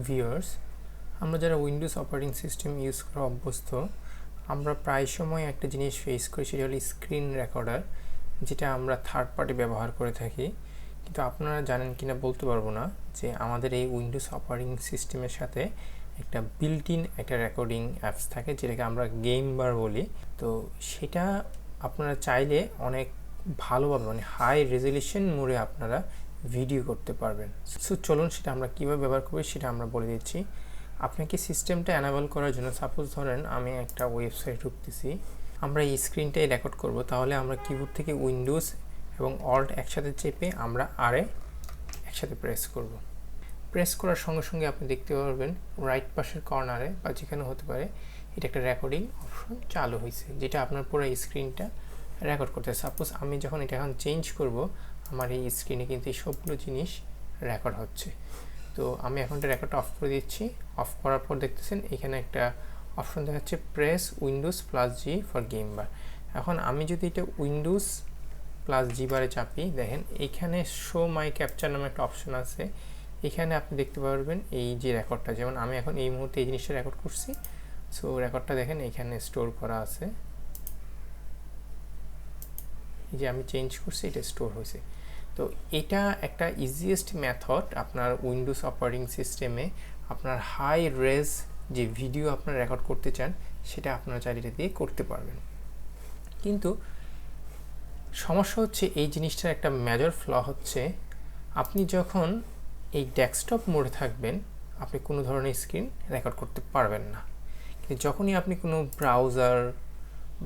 Viewers, আমরা যারা Windows operating system use করা অভ্যস্ত, আমরা প্রায় সময় একটা জিনিস ফেস করি, সেটা হলো স্ক্রিন রেকর্ডার, যেটা আমরা থার্ড পার্টি ব্যবহার করে থাকি। কিন্তু আপনারা জানেন কিনা বলতে পারবো না যে আমাদের এই উইন্ডোজ অপারেটিং সিস্টেমের সাথে একটা বিল্ট ইন একটা রেকর্ডিং অ্যাপস থাকে, যেটাকে আমরা গেম বার বলি। তো সেটা আপনারা চাইলে অনেক ভালোভাবে, মানে হাই রেজলিউশন মোডে আপনারা ভিডিও করতে পারবেন। সো চলুন সেটা আমরা কীভাবে ব্যবহার করি সেটা আমরা বলে দিচ্ছি। আপনাকে সিস্টেমটা অ্যানাবল করার জন্য, সাপোজ ধরেন আমি একটা ওয়েবসাইট ঢুকতেছি, আমরা এই স্ক্রিনটাই রেকর্ড করব। তাহলে আমরা কিবোর্ড থেকে উইন্ডোজ এবং অল্ট একসাথে চেপে আমরা আরে একসাথে প্রেস করব। প্রেস করার সঙ্গে সঙ্গে আপনি দেখতে পারবেন রাইট পাশের কর্নারে বা যেখানে হতে পারে এটা একটা রেকর্ডিং অপশন চালু হয়েছে, যেটা আপনার পুরো স্ক্রিনটা রেকর্ড করতে। সাপোজ আমি যখন এটা এখন চেঞ্জ করব, আমার এই স্ক্রিনে কিন্তু এই সবগুলো জিনিস রেকর্ড হচ্ছে। তো আমি এখন এটা রেকর্ডটা অফ করে দিচ্ছি। অফ করার পর দেখতেছেন এখানে একটা অপশন দেখাচ্ছে press Windows plus G for game bar. এখন আমি যদি এটা উইন্ডোজ প্লাস জি বারে চাপি, দেখেন এইখানে শো মাই ক্যাপচার নামে একটা অপশন আছে। এখানে আপনি দেখতে পারবেন এই যে রেকর্ডটা, যেমন আমি এখন এই মুহূর্তে এই জিনিসটা রেকর্ড করছি। সো রেকর্ডটা দেখেন এখানে স্টোর করা আছে, এই যে আমি চেঞ্জ করছি এটা স্টোর হয়েছে। তো এটা একটা ইজিয়েস্ট মেথড আপনার উইন্ডোজ অপারেটিং সিস্টেমে আপনার হাই রেজ যে ভিডিও আপনারা রেকর্ড করতে চান সেটা আপনারা চাইলে এটা দিয়ে করতে পারবেন। কিন্তু সমস্যা হচ্ছে এই জিনিসটার একটা মেজর ফ্ল হচ্ছে, আপনি যখন এই ডেস্কটপ মোডে থাকবেন আপনি কোনো ধরনের স্ক্রিন রেকর্ড করতে পারবেন না। কিন্তু যখনই আপনি কোনো ব্রাউজার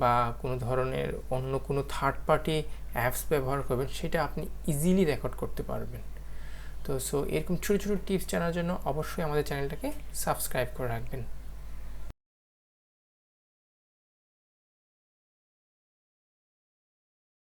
বা কোনো ধরনের অন্য কোনো থার্ড পার্টি অ্যাপস ব্যবহার করবেন, সেটা আপনি ইজিলি রেকর্ড করতে পারবেন। তো এরকম ছোটো ছোটো টিপস জানার জন্য অবশ্যই আমাদের চ্যানেলটাকে সাবস্ক্রাইব করে রাখবেন।